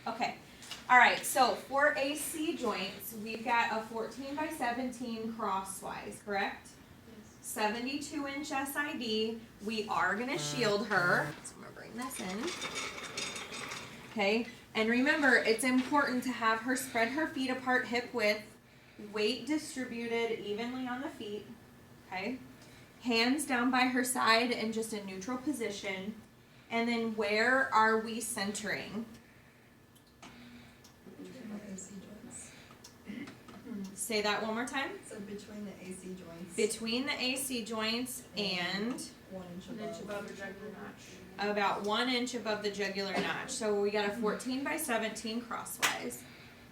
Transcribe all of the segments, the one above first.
Okay. All right, so for AC joints, we've got a 14 by 17 crosswise, correct? Yes. 72-inch SID. We are going to shield her. So I'm going to bring this in. Okay, and remember, it's important to have her spread her feet apart hip width, weight distributed evenly on the feet. Okay, hands down by her side in just a neutral position. And then where are we centering? Say that one more time. So between the AC joints. Between the AC joints and 1 inch above the jugular notch. About 1 inch above the jugular notch. So we got a 14 by 17 crosswise.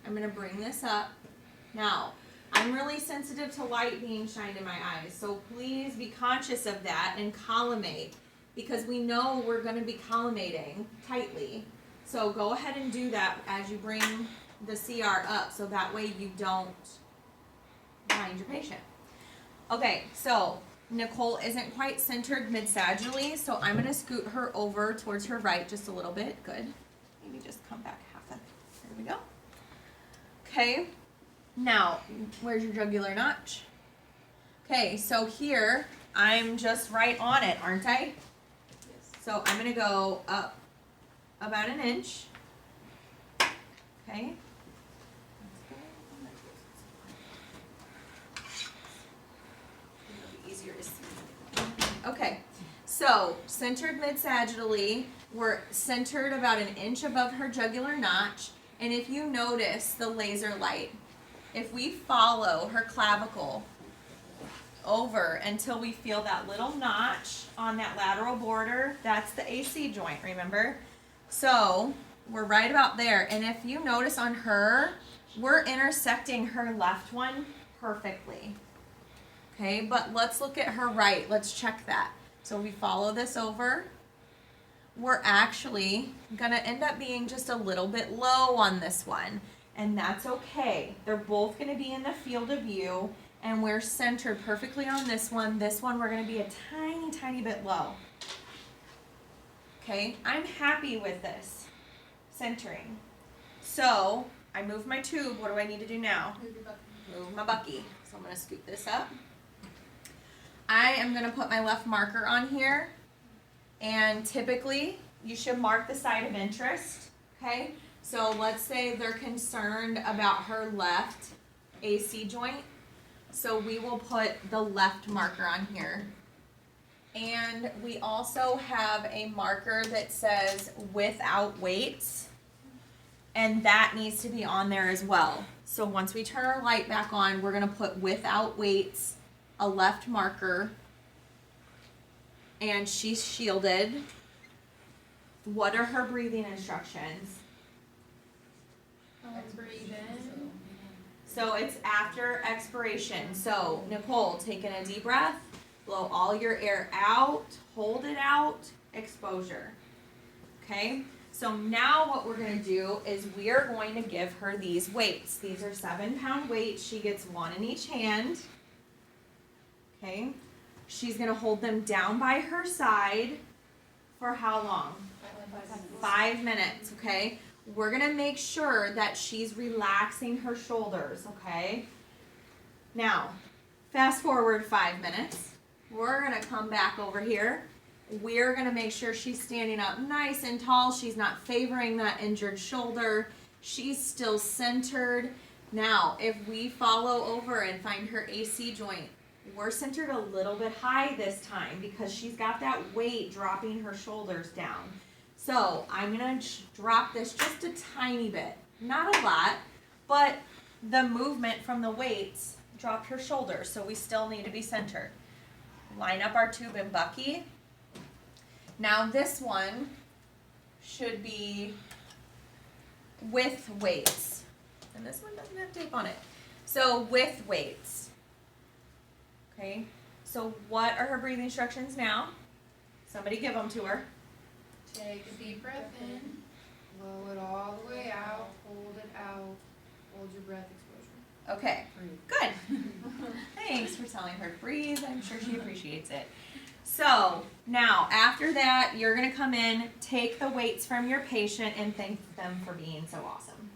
I'm going to bring this up. Now, I'm really sensitive to light being shined in my eyes, so please be conscious of that and collimate, because we know we're going to be collimating tightly. So go ahead and do that as you bring the CR up, so that way you don't blind your patient. Okay, so Nicole isn't quite centered mid-sagittally, so I'm going to scoot her over towards her right just a little bit. Good. Maybe just come back half a. There we go. Okay. Now, where's your jugular notch? Okay, so here, I'm just right on it, aren't I? Yes. So I'm going to go up about an inch. Okay. It'll be easier to see. Okay, so centered mid-sagittally, we're centered about an inch above her jugular notch, and if you notice the laser light, if we follow her clavicle over until we feel that little notch on that lateral border, that's the AC joint, remember? So we're right about there, and if you notice on her, we're intersecting her left one perfectly. Okay, but let's look at her right. Let's check that. So we follow this over. We're actually going to end up being just a little bit low on this one, and that's okay. They're both going to be in the field of view, and we're centered perfectly on this one. This one, we're going to be a tiny, tiny bit low. Okay, I'm happy with this centering. So I move my tube. What do I need to do now? Move my bucky. So I'm going to scoop this up. I am going to put my left marker on here, and typically you should mark the site of interest. Okay, so let's say they're concerned about her left AC joint, so we will put the left marker on here. And we also have a marker that says without weights, and that needs to be on there as well. So once we turn our light back on, we're going to put without weights, a left marker, and she's shielded. What are her breathing instructions? Breathe in. So it's after expiration. So Nicole, taking a deep breath, blow all your air out, hold it out, exposure. Okay? So now what we're going to do is we are going to give her these weights. These are 7-pound weights. She gets one in each hand. Okay? She's going to hold them down by her side for how long? 5 minutes, okay? We're going to make sure that she's relaxing her shoulders, okay? Now, fast forward 5 minutes. We're going to come back over here. We're going to make sure she's standing up nice and tall. She's not favoring that injured shoulder. She's still centered. Now, if we follow over and find her AC joint, we're centered a little bit high this time because she's got that weight dropping her shoulders down. So I'm going to drop this just a tiny bit. Not a lot, but the movement from the weights dropped her shoulders, so we still need to be centered. Line up our tube and bucky. Now this one should be with weights. And this one doesn't have tape on it. So with weights. Okay, so what are her breathing instructions now? Somebody give them to her. Take a deep breath in, blow it all the way out, hold it out, hold your breath, exposure. Okay, good. Thanks for telling her to breathe. I'm sure she appreciates it. So now after that, you're gonna come in, take the weights from your patient, and thank them for being so awesome.